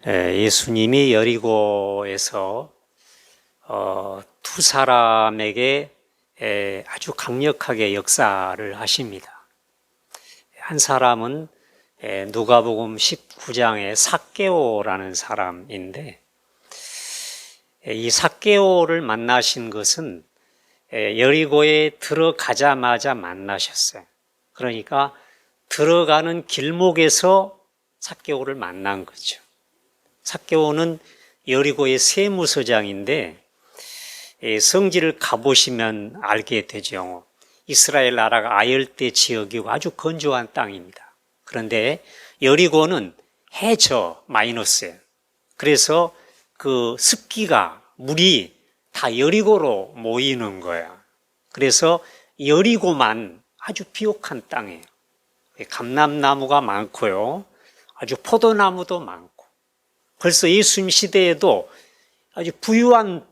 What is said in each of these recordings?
예수님이 여리고에서 두 사람에게 아주 강력하게 역사를 하십니다. 한 사람은 누가복음 19장의 삭개오라는 사람인데, 이 삭개오를 만나신 것은 여리고에 들어가자마자 만나셨어요. 그러니까 들어가는 길목에서 삭개오를 만난 거죠. 삭개오는 여리고의 세무서장인데, 성지를 가보시면 알게 되죠. 이스라엘 나라가 아열대 지역이고 아주 건조한 땅입니다. 그런데 여리고는 해저 마이너스예요. 그래서 그 습기가, 물이 다 여리고로 모이는 거예요. 그래서 여리고만 아주 비옥한 땅이에요. 감람나무가 많고요. 아주 포도나무도 많고. 벌써 예수님 시대에도 아주 부유한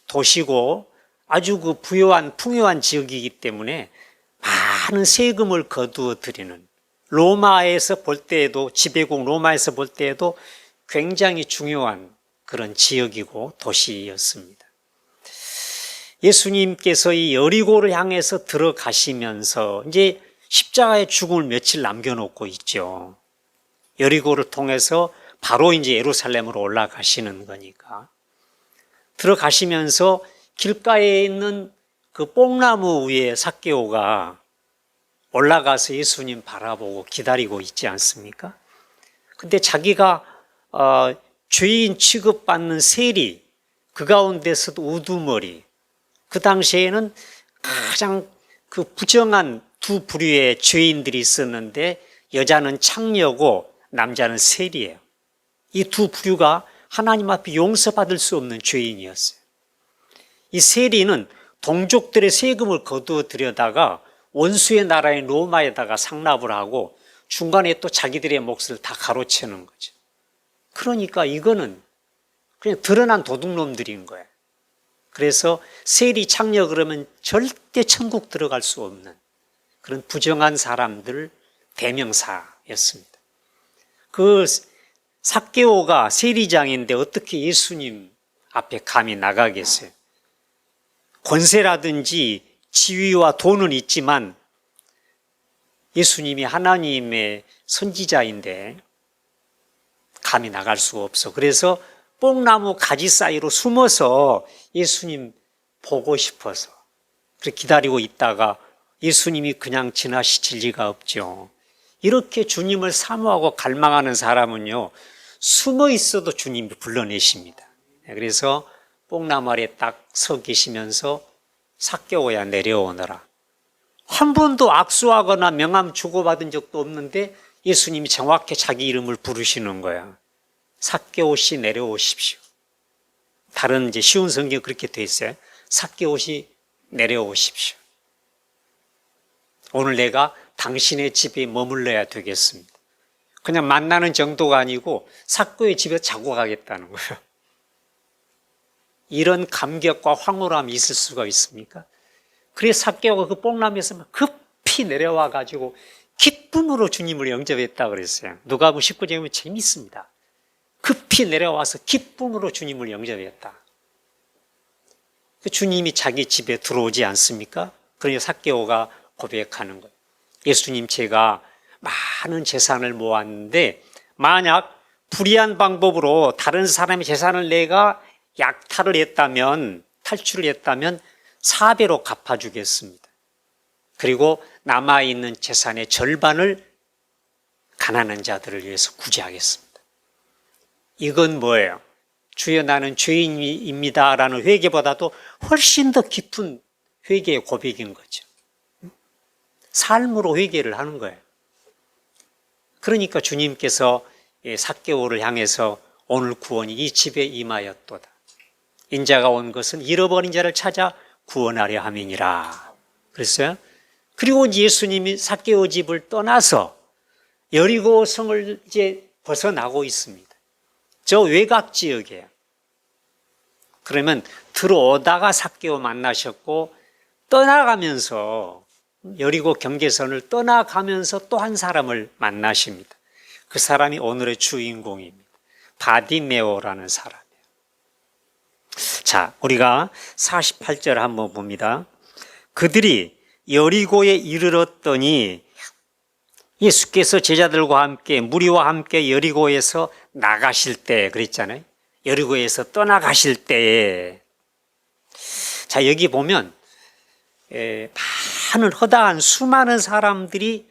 도시고 아주 그 부유한 풍요한 지역이기 때문에 많은 세금을 거두어 드리는, 로마에서 볼 때에도, 지배국 로마에서 볼 때에도 굉장히 중요한 그런 지역이고 도시였습니다. 예수님께서 이 여리고를 향해서 들어가시면서 이제 십자가의 죽음을 며칠 남겨놓고 있죠. 여리고를 통해서 바로 이제 예루살렘으로 올라가시는 거니까. 들어가시면서 길가에 있는 그 뽕나무 위에 삭개오가 올라가서 예수님 바라보고 기다리고 있지 않습니까? 근데 자기가 죄인 취급받는 세리, 그 가운데서도 우두머리, 그 당시에는 가장 그 부정한 두 부류의 죄인들이 있었는데, 여자는 창녀고 남자는 세리예요. 이 두 부류가 하나님 앞에 용서받을 수 없는 죄인이었어요. 이 세리는 동족들의 세금을 거두어 들여다가 원수의 나라인 로마에다가 상납을 하고 중간에 또 자기들의 몫을 다 가로채는 거죠. 그러니까 이거는 그냥 드러난 도둑놈들인 거예요. 그래서 세리 창녀 그러면 절대 천국 들어갈 수 없는 그런 부정한 사람들 대명사였습니다. 그 삭개오가 세리장인데 어떻게 예수님 앞에 감히 나가겠어요? 권세라든지 지위와 돈은 있지만 예수님이 하나님의 선지자인데 감히 나갈 수가 없어. 그래서 뽕나무 가지 사이로 숨어서 예수님 보고 싶어서 그렇게 기다리고 있다가 예수님이 그냥 지나시칠 리가 없죠. 이렇게 주님을 사모하고 갈망하는 사람은요, 숨어 있어도 주님이 불러내십니다. 그래서 뽕나무 아래 딱 서 계시면서 삭개오야 내려오너라. 한 번도 악수하거나 명함 주고받은 적도 없는데 예수님이 정확히 자기 이름을 부르시는 거야. 삭개오 씨 내려오십시오. 다른 이제 쉬운 성경 그렇게 돼 있어요. 삭개오 씨 내려오십시오. 오늘 내가 당신의 집에 머물러야 되겠습니다. 그냥 만나는 정도가 아니고 삭개오의 집에 자고 가겠다는 거예요. 이런 감격과 황홀함이 있을 수가 있습니까? 그래서 삭개오가 그 뽕나무에서 급히 내려와 가지고 기쁨으로 주님을 영접했다 그랬어요. 누가복음 19장에 보면 재밌습니다. 급히 내려와서 기쁨으로 주님을 영접했다. 주님이 자기 집에 들어오지 않습니까? 그러니 삭개오가 고백하는 거예요. 예수님, 제가 많은 재산을 모았는데 만약 불의한 방법으로 다른 사람의 재산을 내가 약탈을 했다면, 탈출을 했다면 4배로 갚아주겠습니다. 그리고 남아있는 재산의 절반을 가난한 자들을 위해서 구제하겠습니다. 이건 뭐예요? 주여 나는 죄인입니다 라는 회개보다도 훨씬 더 깊은 회개의 고백인 거죠. 삶으로 회개를 하는 거예요. 그러니까 주님께서 삭개오를 향해서 오늘 구원이 이 집에 임하였도다. 인자가 온 것은 잃어버린 자를 찾아 구원하려 함이니라. 그랬어요. 그리고 예수님이 삭개오 집을 떠나서 여리고 성을 이제 벗어나고 있습니다. 저 외곽 지역이에요. 그러면 들어오다가 삭개오 만나셨고 떠나가면서 여리고 경계선을 떠나가면서 또 한 사람을 만나십니다. 그 사람이 오늘의 주인공입니다. 바디메오라는 사람이에요. 자, 우리가 48절 한번 봅니다. 그들이 여리고에 이르렀더니 예수께서 제자들과 함께 무리와 함께 여리고에서 나가실 때 그랬잖아요. 여리고에서 떠나가실 때에 자 여기 보면 많은 허다한 수많은 사람들이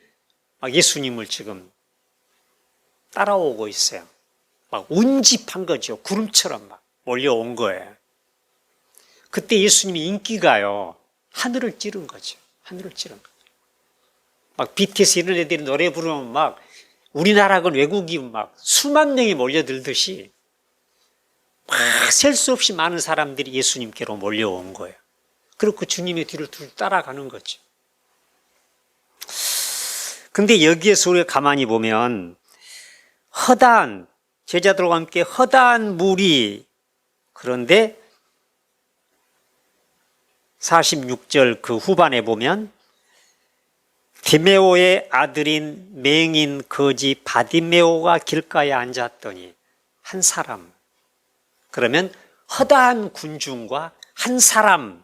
막 예수님을 지금 따라오고 있어요. 막 운집한 거죠. 구름처럼 막 몰려온 거예요. 그때 예수님이 인기가요. 하늘을 찌른 거죠. 하늘을 찌른 거죠. 막 BTS 이런 애들이 노래 부르면 막 우리나라 건 외국이 막 수만 명이 몰려들듯이 막 셀 수 없이 많은 사람들이 예수님께로 몰려온 거예요. 그리고 그 주님의 뒤를 따라가는 거죠. 근데 여기에서 우리가 가만히 보면 허다한 제자들과 함께 허다한 무리 그런데 46절 그 후반에 보면 디메오의 아들인 맹인 거지 바디메오가 길가에 앉았더니 한 사람 그러면 허다한 군중과 한 사람이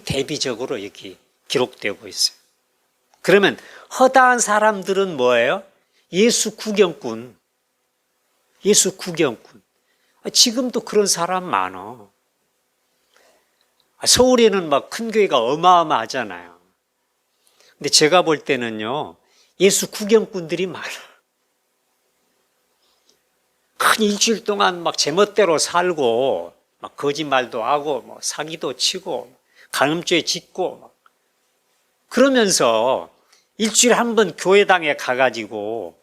대비적으로 여기 기록되고 있어요. 그러면 허다한 사람들은 뭐예요? 예수 구경꾼. 예수 구경꾼. 지금도 그런 사람 많어. 서울에는 막 큰 교회가 어마어마하잖아요. 근데 제가 볼 때는요, 예수 구경꾼들이 많아. 한 일주일 동안 막 제멋대로 살고, 막 거짓말도 하고, 뭐 사기도 치고, 간음죄 짓고, 그러면서 일주일에 한 번 교회당에 가가지고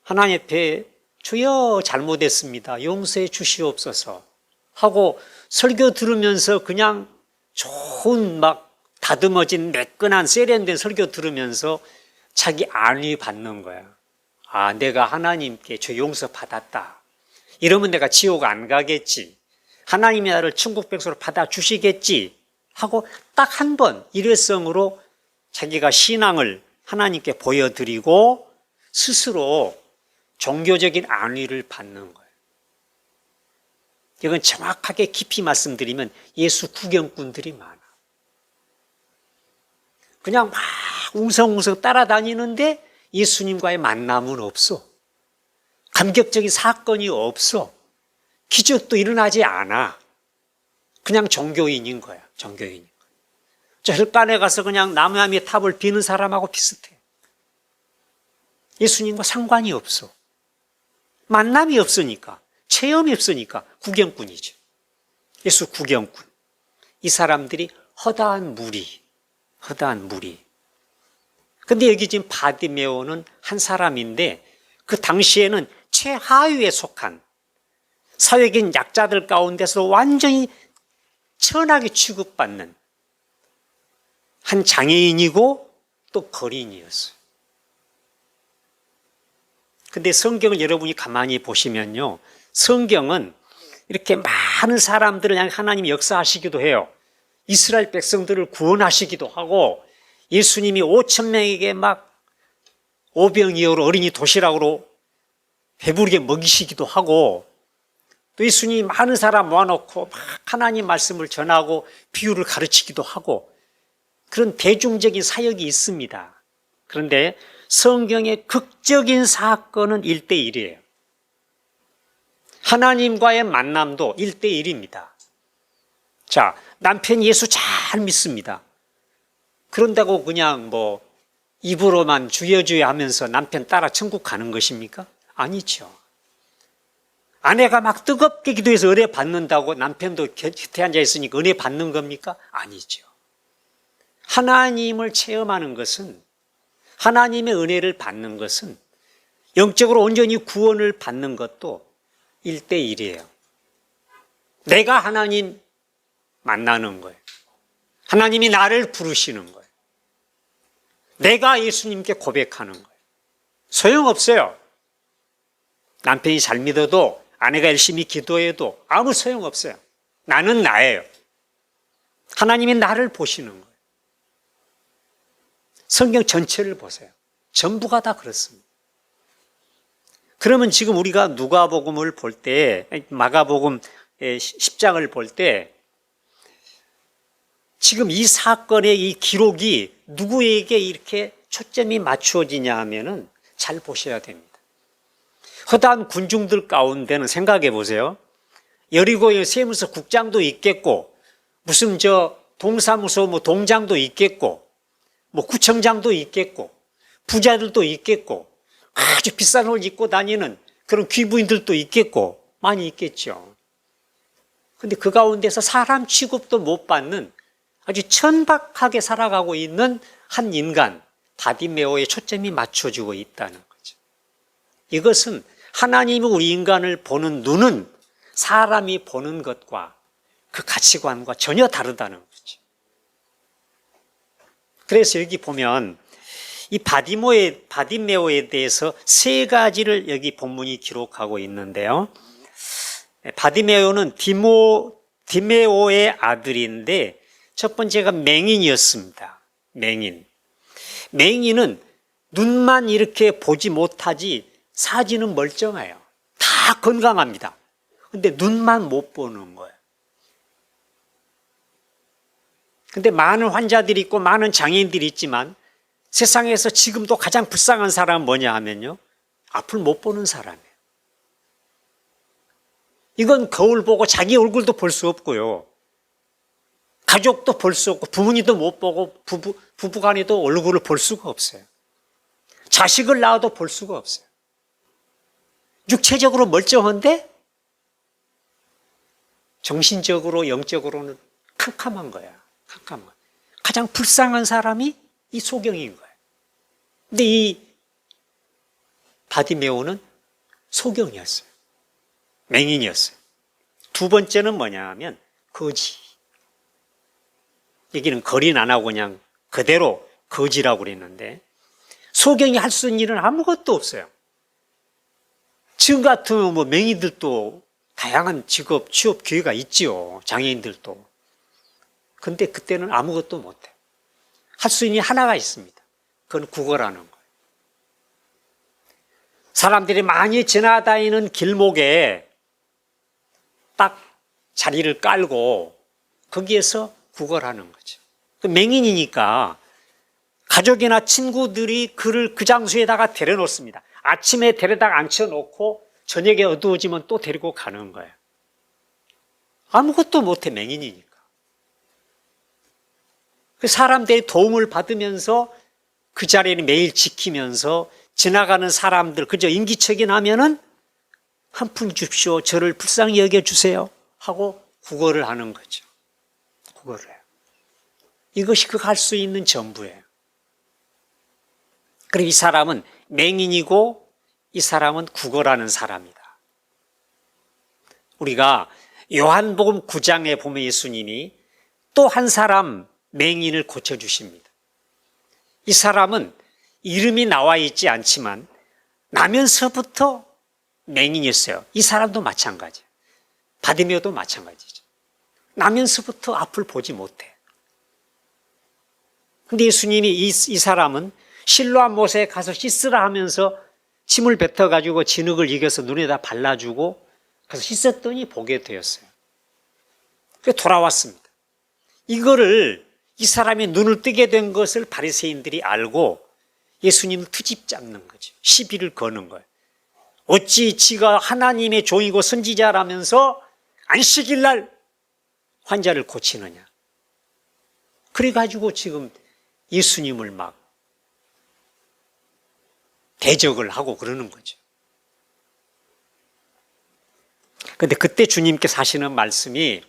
하나님 앞에 주여 잘못했습니다. 용서해 주시옵소서 하고 설교 들으면서 그냥 좋은 막 다듬어진 매끈한 세련된 설교 들으면서 자기 안위 받는 거야. 아, 내가 하나님께 저 용서 받았다. 이러면 내가 지옥 안 가겠지. 하나님이 나를 천국 백성으로 받아주시겠지 하고 딱 한 번 일회성으로 자기가 신앙을 하나님께 보여드리고 스스로 종교적인 안위를 받는 거예요. 이건 정확하게 깊이 말씀드리면 예수 구경꾼들이 많아. 그냥 막 웅성웅성 따라다니는데 예수님과의 만남은 없어. 감격적인 사건이 없어. 기적도 일어나지 않아. 그냥 종교인인 거야. 종교인인 거야. 저 혈관에 가서 그냥 나무아미 탑을 비는 사람하고 비슷해. 예수님과 상관이 없어. 만남이 없으니까, 체험이 없으니까 구경꾼이죠. 예수 구경꾼. 이 사람들이 허다한 무리. 허다한 무리. 근데 여기 지금 바디메오는 한 사람인데 그 당시에는 최하위에 속한 사회적인 약자들 가운데서 완전히 천하게 취급받는 한 장애인이고 또 거린이었어요. 근데 성경을 여러분이 가만히 보시면요. 성경은 이렇게 많은 사람들을 향해 하나님이 역사하시기도 해요. 이스라엘 백성들을 구원하시기도 하고 예수님이 5천 명에게 막 오병이어로 어린이 도시락으로 배부르게 먹이시기도 하고 또 예수님이 많은 사람 모아놓고 막 하나님 말씀을 전하고 비유를 가르치기도 하고 그런 대중적인 사역이 있습니다. 그런데 성경의 극적인 사건은 1대1이에요. 하나님과의 만남도 1대1입니다. 자, 남편이 예수 잘 믿습니다. 그런다고 그냥 뭐 입으로만 주여 주여 하면서 남편 따라 천국 가는 것입니까? 아니죠. 아내가 막 뜨겁게 기도해서 은혜 받는다고 남편도 곁에 앉아 있으니까 은혜 받는 겁니까? 아니죠. 하나님을 체험하는 것은 하나님의 은혜를 받는 것은 영적으로 온전히 구원을 받는 것도 1대1이에요. 내가 하나님 만나는 거예요. 하나님이 나를 부르시는 거예요. 내가 예수님께 고백하는 거예요. 소용없어요. 남편이 잘 믿어도 아내가 열심히 기도해도 아무 소용없어요. 나는 나예요. 하나님이 나를 보시는 거예요. 성경 전체를 보세요. 전부가 다 그렇습니다. 그러면 지금 우리가 누가복음을 볼 때, 마가복음 10장을 볼 때 지금 이 사건의 이 기록이 누구에게 이렇게 초점이 맞추어지냐 하면은 잘 보셔야 됩니다. 허다한 군중들 가운데는 생각해 보세요. 여리고에 세무서 국장도 있겠고, 무슨 동사무소 동장도 있겠고, 구청장도 있겠고, 부자들도 있겠고, 아주 비싼 옷 입고 다니는 그런 귀부인들도 있겠고, 많이 있겠죠. 근데 그 가운데서 사람 취급도 못 받는 아주 천박하게 살아가고 있는 한 인간, 바디메오에 초점이 맞춰지고 있다는 거죠. 이것은 하나님이 우리 인간을 보는 눈은 사람이 보는 것과 그 가치관과 전혀 다르다는 거죠. 그래서 여기 보면 이 바디메오에 대해서 세 가지를 여기 본문이 기록하고 있는데요. 바디메오는 디메오의 아들인데 첫 번째가 맹인이었습니다. 맹인은 눈만 이렇게 보지 못하지 사지는 멀쩡해요. 다 건강합니다. 근데 눈만 못 보는 거예요. 근데 많은 환자들이 있고 많은 장애인들이 있지만 세상에서 지금도 가장 불쌍한 사람은 뭐냐 하면요, 앞을 못 보는 사람이에요. 이건 거울 보고 자기 얼굴도 볼 수 없고요, 가족도 볼 수 없고, 부모님도 못 보고, 부부간에도 얼굴을 볼 수가 없어요. 자식을 낳아도 볼 수가 없어요. 육체적으로 멀쩡한데 정신적으로, 영적으로는 캄캄한 거야. 캄캄한 거야. 가장 불쌍한 사람이 이 소경인 거예요. 근데 이 바디메오는 소경이었어요. 맹인이었어요. 두 번째는 뭐냐 하면 거지. 여기는 거리는 안 하고 그냥 그대로 거지라고 그랬는데, 소경이 할 수 있는 일은 아무것도 없어요. 지금 같으면 맹인들도 다양한 직업, 취업 기회가 있지요. 장애인들도. 근데 그때는 아무것도 못해. 할 수 있는 일 하나가 있습니다. 그건 국어라는 거예요. 사람들이 많이 지나다니는 길목에 딱 자리를 깔고 거기에서 구걸하는 거죠. 맹인이니까 가족이나 친구들이 그를 그 장소에다가 데려놓습니다. 아침에 데려다가 앉혀놓고 저녁에 어두워지면 또 데리고 가는 거예요. 아무것도 못해, 맹인이니까. 사람들이 도움을 받으면서 그 자리를 매일 지키면서 지나가는 사람들 그저 인기척이 나면은 한 푼 줍시오, 저를 불쌍히 여겨주세요 하고 구걸을 하는 거죠. 구걸을 해요. 이것이 그가 할 수 있는 전부예요. 그리고 이 사람은 맹인이고 이 사람은 구걸하는 사람이다. 우리가 요한복음 9장에 보면 예수님이 또 한 사람 맹인을 고쳐주십니다. 이 사람은 이름이 나와 있지 않지만 나면서부터 맹인이었어요. 이 사람도 마찬가지예요. 바디메오도 마찬가지죠. 나면서부터 앞을 보지 못해. 근데 예수님이 이 사람은 실로암 못에 가서 씻으라 하면서 침을 뱉어가지고 진흙을 이겨서 눈에다 발라주고 가서 씻었더니 보게 되었어요. 그래서 돌아왔습니다. 이거를 이 사람이 눈을 뜨게 된 것을 바리새인들이 알고 예수님을 트집 잡는 거죠. 시비를 거는 거예요. 어찌 지가 하나님의 종이고 선지자라면서 안식일날 환자를 고치느냐. 그래가지고 지금 예수님을 막 대적을 하고 그러는 거죠. 그런데 그때 주님께서 하시는 말씀이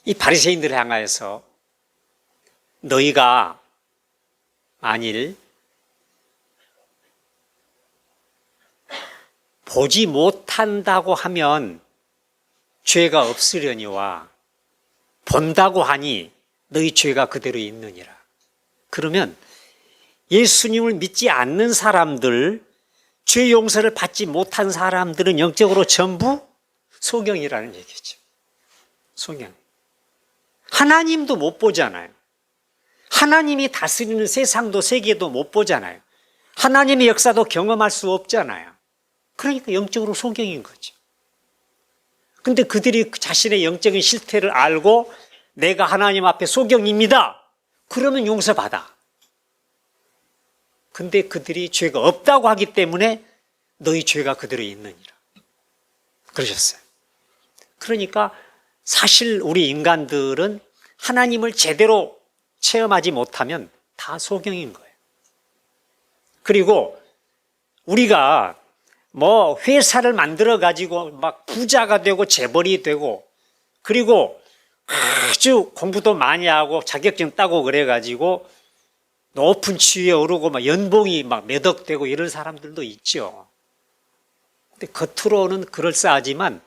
이 바리새인들을 향하여서 너희가 만일 보지 못한다고 하면 죄가 없으려니와 본다고 하니 너희 죄가 그대로 있느니라. 그러면 예수님을 믿지 않는 사람들, 죄 용서를 받지 못한 사람들은 영적으로 전부 소경이라는 얘기죠. 소경. 하나님도 못 보잖아요. 하나님이 다스리는 세상도 세계도 못 보잖아요. 하나님의 역사도 경험할 수 없잖아요. 그러니까 영적으로 소경인 거죠. 근데 그들이 자신의 영적인 실태를 알고 내가 하나님 앞에 소경입니다. 그러면 용서받아. 근데 그들이 죄가 없다고 하기 때문에 너희 죄가 그대로 있느니라. 그러셨어요. 그러니까 사실 우리 인간들은 하나님을 제대로 체험하지 못하면 다 소경인 거예요. 그리고 우리가 뭐 회사를 만들어 가지고 막 부자가 되고 재벌이 되고 그리고 아주 공부도 많이 하고 자격증 따고 그래 가지고 높은 지위에 오르고 막 연봉이 막 몇 억 되고 이런 사람들도 있죠. 근데 겉으로는 그럴싸하지만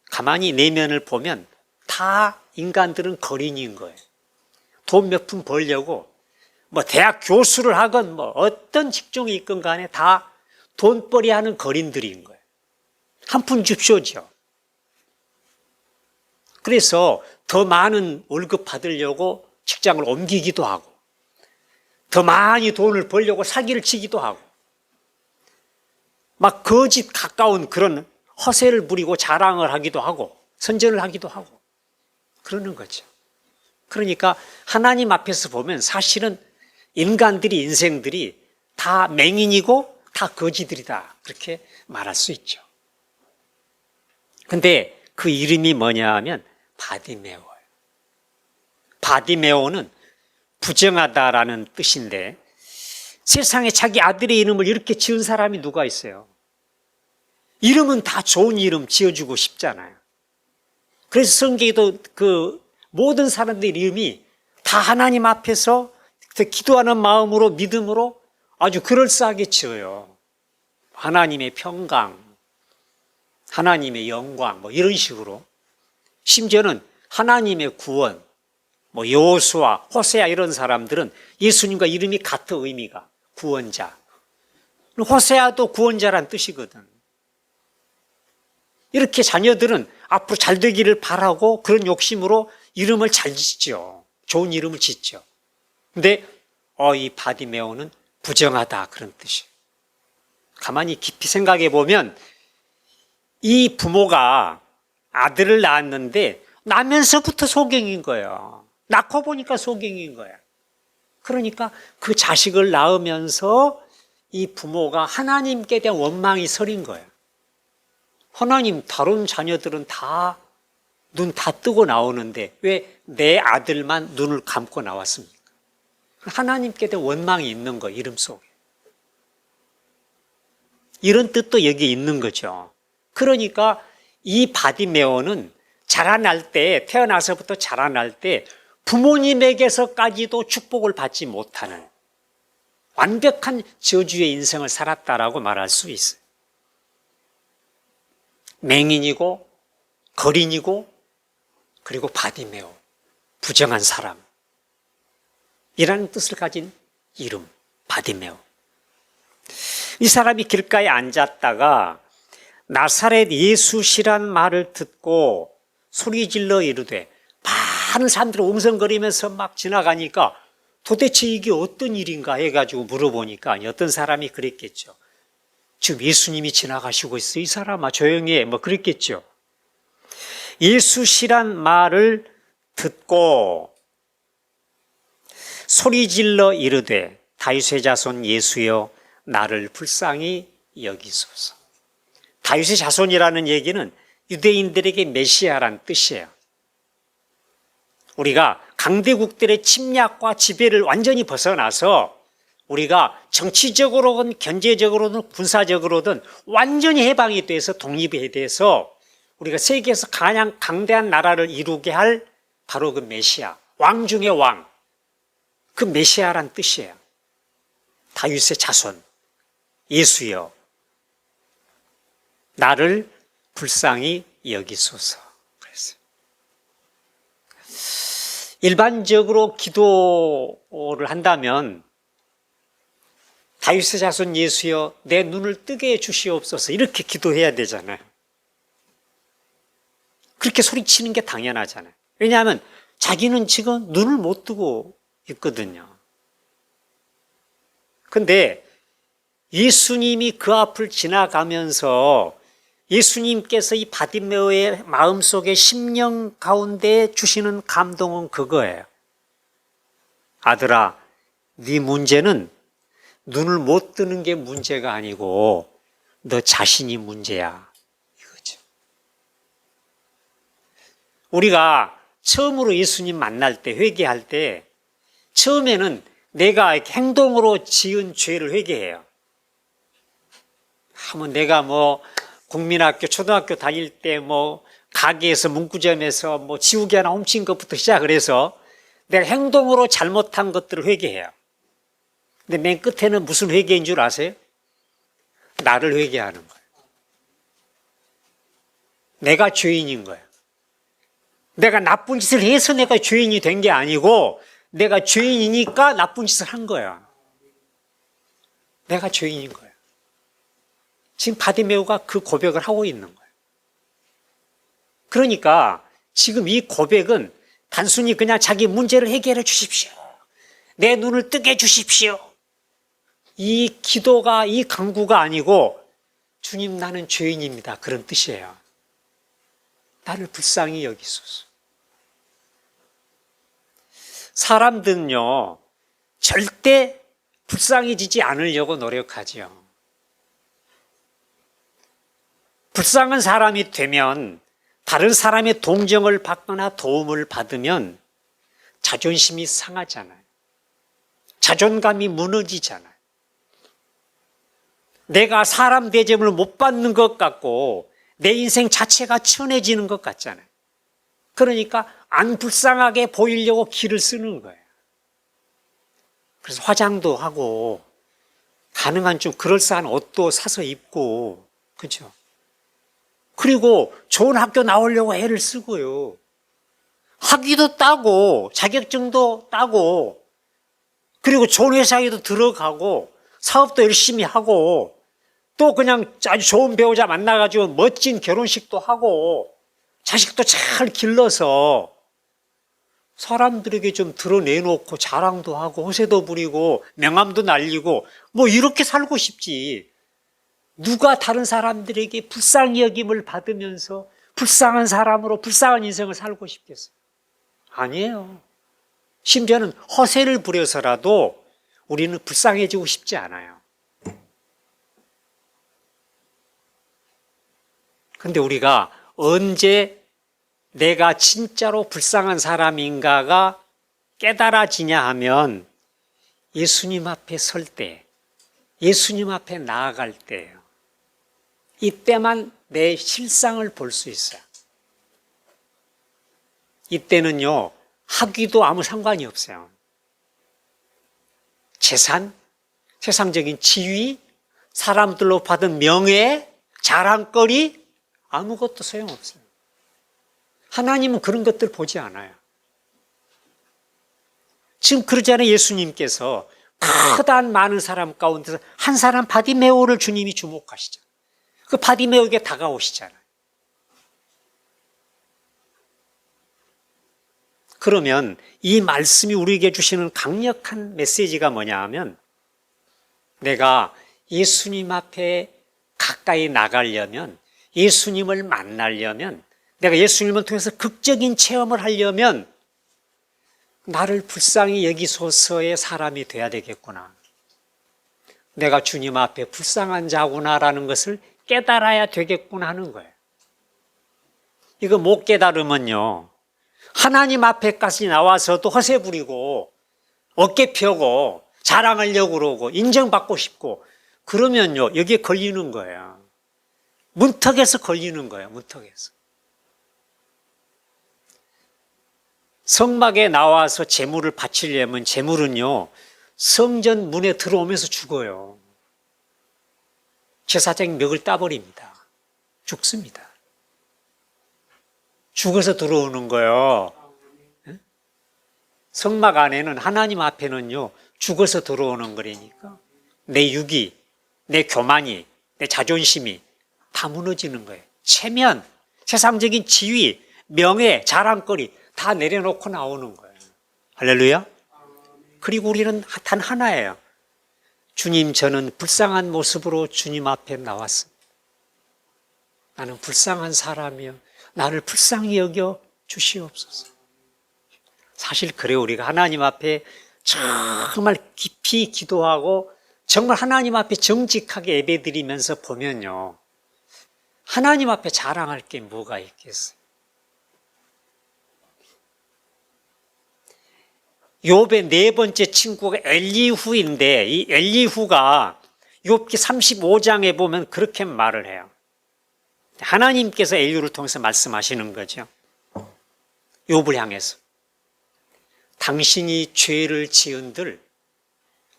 가만히 내면을 보면 다 인간들은 거린인 거예요. 돈 몇 푼 벌려고 뭐 대학 교수를 하건 뭐 어떤 직종이 있건 간에 다 돈벌이 하는 거린들인 거예요. 한 푼 줍쇼죠. 그래서 더 많은 월급 받으려고 직장을 옮기기도 하고 더 많이 돈을 벌려고 사기를 치기도 하고 막 거짓 가까운 그런 허세를 부리고 자랑을 하기도 하고 선전을 하기도 하고 그러는 거죠. 그러니까 하나님 앞에서 보면 사실은 인간들이 인생들이 다 맹인이고 다 거지들이다 그렇게 말할 수 있죠. 근데 그 이름이 뭐냐 하면 바디메오예요. 바디메오는 부정하다라는 뜻인데 세상에 자기 아들의 이름을 이렇게 지은 사람이 누가 있어요? 이름은 다 좋은 이름 지어주고 싶잖아요. 그래서 성경에도 그 모든 사람들의 이름이 다 하나님 앞에서 기도하는 마음으로 믿음으로 아주 그럴싸하게 지어요. 하나님의 평강, 하나님의 영광 뭐 이런 식으로 심지어는 하나님의 구원 뭐 여호수아, 호세아 이런 사람들은 예수님과 이름이 같은 의미가 구원자. 호세아도 구원자란 뜻이거든. 이렇게 자녀들은 앞으로 잘 되기를 바라고 그런 욕심으로 이름을 잘 짓죠. 좋은 이름을 짓죠. 근데 이 바디메오는 부정하다 그런 뜻이에요. 가만히 깊이 생각해 보면 이 부모가 아들을 낳았는데 나면서부터 소경인 거예요. 낳고 보니까 소경인 거야. 그러니까 그 자식을 낳으면서 이 부모가 하나님께 대한 원망이 서린 거예요. 하나님 다른 자녀들은 다 눈 다 뜨고 나오는데 왜 내 아들만 눈을 감고 나왔습니까? 하나님께 대한 원망이 있는 거예요. 이름 속에. 이런 뜻도 여기 있는 거죠. 그러니까 이 바디메오는 자라날 때 태어나서부터 자라날 때 부모님에게서까지도 축복을 받지 못하는 완벽한 저주의 인생을 살았다라고 말할 수 있어요. 맹인이고 거린이고 그리고 바디메오 부정한 사람 이라는 뜻을 가진 이름 바디메오. 이 사람이 길가에 앉았다가 나사렛 예수시란 말을 듣고 소리질러 이르되 많은 사람들이 웅성거리면서 막 지나가니까 도대체 이게 어떤 일인가 해가지고 물어보니까 어떤 사람이 그랬겠죠. 지금 예수님이 지나가시고 있어. 이 사람아 조용히 해. 뭐 그랬겠죠. 예수시란 말을 듣고 소리질러 이르되 다윗의 자손 예수여 나를 불쌍히 여기소서. 다윗의 자손이라는 얘기는 유대인들에게 메시아란 뜻이에요. 우리가 강대국들의 침략과 지배를 완전히 벗어나서 우리가 정치적으로든 경제적으로든 군사적으로든 완전히 해방이 돼서 독립이 돼서 우리가 세계에서 가장 강대한 나라를 이루게 할 바로 그 메시아, 왕 중의 왕, 그 메시아란 뜻이에요. 다윗의 자손, 예수여 나를 불쌍히 여기소서. 그랬어요. 일반적으로 기도를 한다면 다윗의 자손 예수여 내 눈을 뜨게 해 주시옵소서 이렇게 기도해야 되잖아요. 그렇게 소리치는 게 당연하잖아요. 왜냐하면 자기는 지금 눈을 못 뜨고 있거든요. 근데 예수님이 그 앞을 지나가면서 예수님께서 이 바디메오의 마음속에 심령 가운데 주시는 감동은 그거예요. 아들아, 네 문제는 눈을 못 뜨는 게 문제가 아니고 너 자신이 문제야. 이거죠. 우리가 처음으로 예수님 만날 때, 회개할 때 처음에는 내가 행동으로 지은 죄를 회개해요. 하면 내가 국민학교, 초등학교 다닐 때 가게에서 문구점에서 지우개 하나 훔친 것부터 시작을 해서 내가 행동으로 잘못한 것들을 회개해요. 근데 맨 끝에는 무슨 회개인 줄 아세요? 나를 회개하는 거예요. 내가 죄인인 거예요. 내가 나쁜 짓을 해서 내가 죄인이 된 게 아니고 내가 죄인이니까 나쁜 짓을 한 거야. 내가 죄인인 거야. 지금 바디메오가 그 고백을 하고 있는 거예요. 그러니까 지금 이 고백은 단순히 그냥 자기 문제를 해결해 주십시오. 내 눈을 뜨게 해 주십시오. 이 기도가, 이 간구가 아니고 주님 나는 죄인입니다. 그런 뜻이에요. 나를 불쌍히 여기소서. 사람들은요, 절대 불쌍해지지 않으려고 노력하죠. 불쌍한 사람이 되면 다른 사람의 동정을 받거나 도움을 받으면 자존심이 상하잖아요. 자존감이 무너지잖아요. 내가 사람 대접을 못 받는 것 같고 내 인생 자체가 천해지는 것 같잖아요. 그러니까 안 불쌍하게 보이려고 기를 쓰는 거예요. 그래서 화장도 하고 가능한 좀 그럴싸한 옷도 사서 입고, 그렇죠? 그리고 좋은 학교 나오려고 애를 쓰고요. 학위도 따고 자격증도 따고 그리고 좋은 회사에도 들어가고 사업도 열심히 하고 또 그냥 아주 좋은 배우자 만나가지고 멋진 결혼식도 하고 자식도 잘 길러서 사람들에게 좀 드러내놓고 자랑도 하고 호세도 부리고 명함도 날리고 이렇게 살고 싶지. 누가 다른 사람들에게 불쌍히 여김을 받으면서 불쌍한 사람으로 불쌍한 인생을 살고 싶겠어요? 아니에요. 심지어는 허세를 부려서라도 우리는 불쌍해지고 싶지 않아요. 그런데 우리가 언제 내가 진짜로 불쌍한 사람인가가 깨달아지냐 하면 예수님 앞에 설 때, 예수님 앞에 나아갈 때예요. 이때만 내 실상을 볼 수 있어요. 이때는요, 학위도 아무 상관이 없어요. 재산, 세상적인 지위, 사람들로 받은 명예, 자랑거리, 아무것도 소용없어요. 하나님은 그런 것들 보지 않아요. 지금 그러잖아요. 예수님께서 크단 많은 사람 가운데서 한 사람 바디메오를 주님이 주목하시죠. 그 바디메오에게 다가오시잖아요. 그러면 이 말씀이 우리에게 주시는 강력한 메시지가 뭐냐 하면 내가 예수님 앞에 가까이 나가려면, 예수님을 만나려면, 내가 예수님을 통해서 극적인 체험을 하려면 나를 불쌍히 여기소서의 사람이 돼야 되겠구나. 내가 주님 앞에 불쌍한 자구나라는 것을 깨달아야 되겠구나 하는 거예요. 이거 못 깨달으면요, 하나님 앞에까지 나와서도 허세 부리고 어깨 펴고 자랑하려고 그러고 인정받고 싶고 그러면요, 여기에 걸리는 거예요. 문턱에서 걸리는 거예요. 문턱에서. 성막에 나와서 제물을 바치려면 제물은요, 성전 문에 들어오면서 죽어요. 제사장이 멱을 따버립니다. 죽습니다. 죽어서 들어오는 거예요. 성막 안에는, 하나님 앞에는요, 죽어서 들어오는 거라니까. 내 육이, 내 교만이, 내 자존심이 다 무너지는 거예요. 체면, 세상적인 지위, 명예, 자랑거리 다 내려놓고 나오는 거예요. 할렐루야. 그리고 우리는 단 하나예요. 주님, 저는 불쌍한 모습으로 주님 앞에 나왔습니다. 나는 불쌍한 사람이요. 나를 불쌍히 여겨 주시옵소서. 사실 그래요. 우리가 하나님 앞에 정말 깊이 기도하고 정말 하나님 앞에 정직하게 예배드리면서 보면요, 하나님 앞에 자랑할 게 뭐가 있겠어요? 욥의 네 번째 친구가 엘리후인데, 이 엘리후가 욥기 35장에 보면 그렇게 말을 해요. 하나님께서 엘리후를 통해서 말씀하시는 거죠. 욥을 향해서. 당신이 죄를 지은들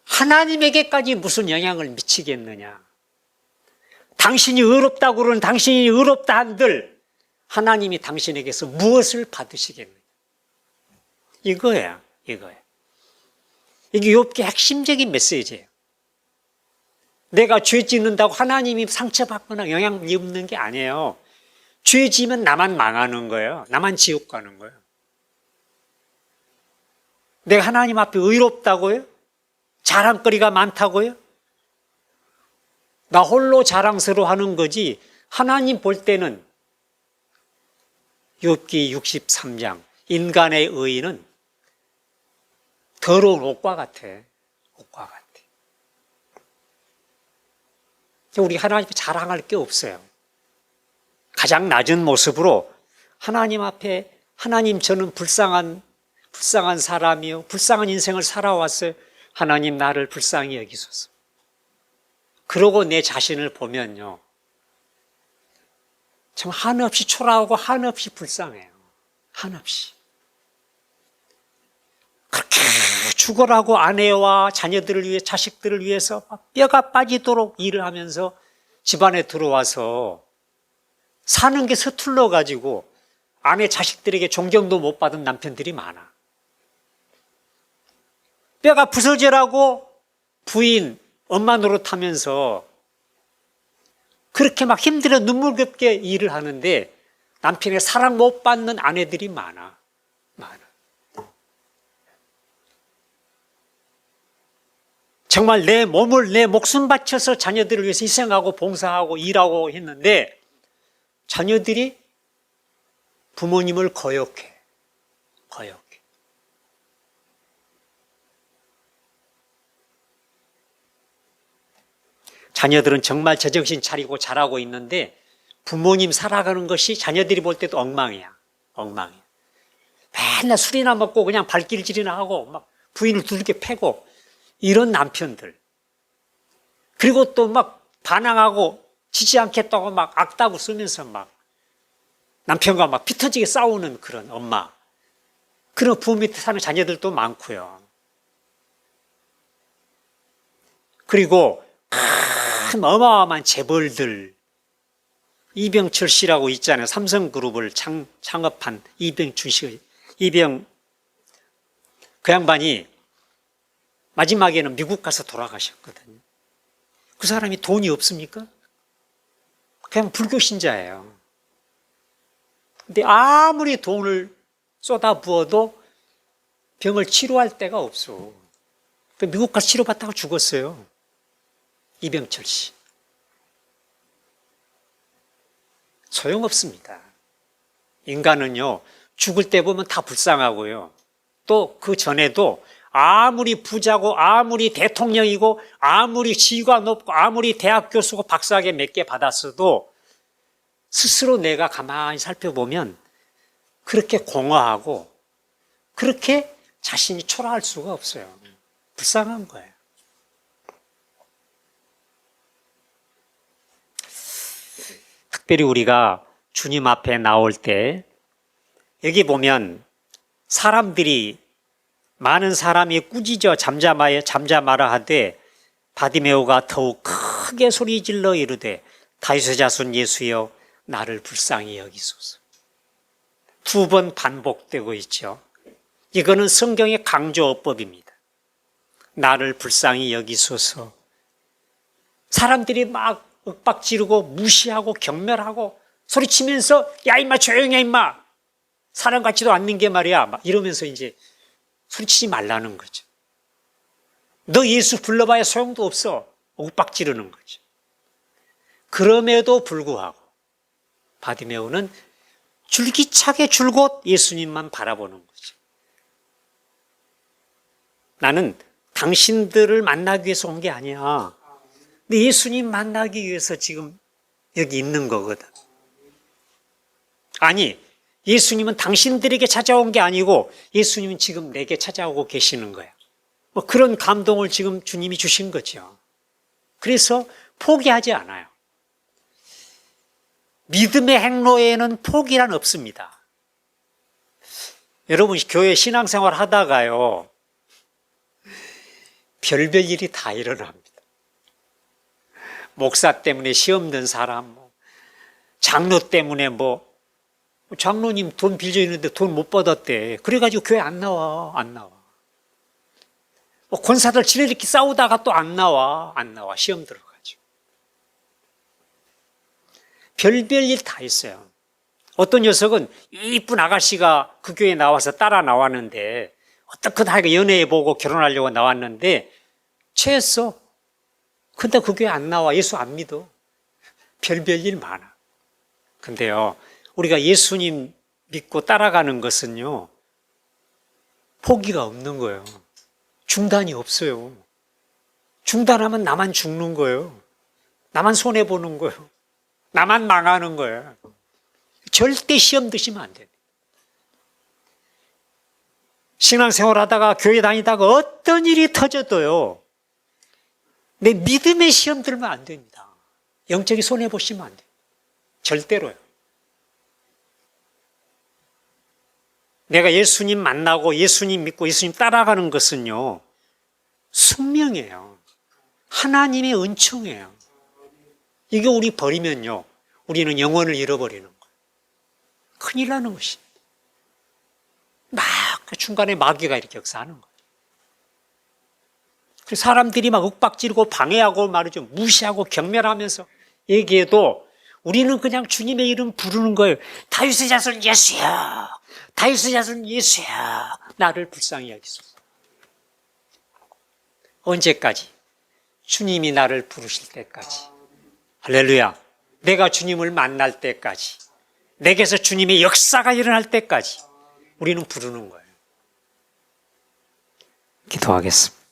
하나님에게까지 무슨 영향을 미치겠느냐. 당신이 의롭다고 그러는 당신이 의롭다 한들 하나님이 당신에게서 무엇을 받으시겠느냐. 이거야. 이게 욥기의 핵심적인 메시지예요. 내가 죄 짓는다고 하나님이 상처받거나 영향 입는 게 아니에요. 죄 지면 나만 망하는 거예요. 나만 지옥 가는 거예요. 내가 하나님 앞에 의롭다고요? 자랑거리가 많다고요? 나 홀로 자랑스러워하는 거지. 하나님 볼 때는 욥기 63장 인간의 의의는 더러운 옷과 같아. 옷과 같아. 우리 하나님 앞에 자랑할 게 없어요. 가장 낮은 모습으로 하나님 앞에 하나님, 저는 불쌍한 사람이요. 불쌍한 인생을 살아왔어요. 하나님, 나를 불쌍히 여기소서. 그러고 내 자신을 보면요, 참 한없이 초라하고 한없이 불쌍해요. 한없이. 그렇게 죽어라고 아내와 자녀들을 위해, 자식들을 위해서 뼈가 빠지도록 일을 하면서 집안에 들어와서 사는 게 서툴러 가지고 아내 자식들에게 존경도 못 받은 남편들이 많아. 뼈가 부서져라고 부인, 엄마 노릇하면서 그렇게 막 힘들어 눈물겹게 일을 하는데 남편의 사랑 못 받는 아내들이 많아. 정말 내 몸을, 내 목숨 바쳐서 자녀들을 위해서 희생하고 봉사하고 일하고 했는데 자녀들이 부모님을 거역해. 자녀들은 정말 제정신 차리고 잘하고 있는데 부모님 살아가는 것이 자녀들이 볼 때도 엉망이야. 맨날 술이나 먹고 그냥 발길질이나 하고 막 부인을 두들겨 패고 이런 남편들. 그리고 또 막 반항하고 지지 않겠다고 막 악다구 쓰면서 막 남편과 막 피 터지게 싸우는 그런 엄마. 그런 부모 밑에 사는 자녀들도 많고요. 그리고 큰 어마어마한 재벌들, 이병철 씨라고 있잖아요. 삼성그룹을 창업한 이병철 씨. 그 양반이 마지막에는 미국 가서 돌아가셨거든요. 그 사람이 돈이 없습니까? 그냥 불교 신자예요. 근데 아무리 돈을 쏟아부어도 병을 치료할 데가 없어. 미국 가서 치료받다가 죽었어요. 이병철 씨. 소용없습니다. 인간은요, 죽을 때 보면 다 불쌍하고요. 또 그 전에도 아무리 부자고 아무리 대통령이고 아무리 지위가 높고 아무리 대학 교수고 박사학위 몇 개 받았어도 스스로 내가 가만히 살펴보면 그렇게 공허하고 그렇게 자신이 초라할 수가 없어요. 불쌍한 거예요. 특별히 우리가 주님 앞에 나올 때 여기 보면 사람들이 많은 사람이 꾸짖어 잠잠하라 하되 바디메오가 더욱 크게 소리질러 이르되 다윗의 자손 예수여 나를 불쌍히 여기소서. 2번 반복되고 있죠. 이거는 성경의 강조어법입니다. 나를 불쌍히 여기소서. 사람들이 막 윽박지르고 무시하고 경멸하고 소리치면서 야 임마 조용히 해 임마 사람 같지도 않는 게 말이야 막 이러면서 이제 소리치지 말라는 거죠. 너 예수 불러봐야 소용도 없어. 옥박지르는 거죠. 그럼에도 불구하고 바디메오는 줄기차게 줄곧 예수님만 바라보는 거죠. 나는 당신들을 만나기 위해서 온 게 아니야. 근데 예수님 만나기 위해서 지금 여기 있는 거거든. 아니, 예수님은 당신들에게 찾아온 게 아니고 예수님은 지금 내게 찾아오고 계시는 거야. 뭐 그런 감동을 지금 주님이 주신 거죠. 그래서 포기하지 않아요. 믿음의 행로에는 포기란 없습니다. 여러분, 교회 신앙생활 하다가요, 별별 일이 다 일어납니다. 목사 때문에 시험 든 사람, 장로 때문에 장로님 돈 빌려 있는데 돈 못 받았대. 그래가지고 교회 안 나와. 권사들 지네들끼리 싸우다가 또 안 나와. 시험 들어가죠. 별별 일 다 있어요. 어떤 녀석은 이쁜 아가씨가 그 교회에 나와서 따라 나왔는데 어떻게든 하여간 연애해보고 결혼하려고 나왔는데 취했어. 근데 그 교회 안 나와. 예수 안 믿어. 별별 일 많아. 근데요, 우리가 예수님 믿고 따라가는 것은요, 포기가 없는 거예요. 중단이 없어요. 중단하면 나만 죽는 거예요. 나만 손해보는 거예요. 나만 망하는 거예요. 절대 시험 드시면 안 돼요. 신앙생활 하다가 교회 다니다가 어떤 일이 터져도요, 내 믿음의 시험 들면 안 됩니다. 영적인 손해보시면 안 돼요. 절대로요. 내가 예수님 만나고 예수님 믿고 예수님 따라가는 것은요, 숙명이에요. 하나님의 은총이에요. 이게 우리 버리면요, 우리는 영혼을 잃어버리는 거예요. 큰일 나는 것입니다. 막 중간에 마귀가 이렇게 역사하는 거예요. 그래서 사람들이 막 윽박지르고 방해하고 말이죠, 무시하고 경멸하면서 얘기해도 우리는 그냥 주님의 이름 부르는 거예요. 다윗의 자손 예수야, 다윗의 자손 예수야, 나를 불쌍히 여기소서. 언제까지? 주님이 나를 부르실 때까지. 할렐루야. 내가 주님을 만날 때까지, 내게서 주님의 역사가 일어날 때까지 우리는 부르는 거예요. 기도하겠습니다.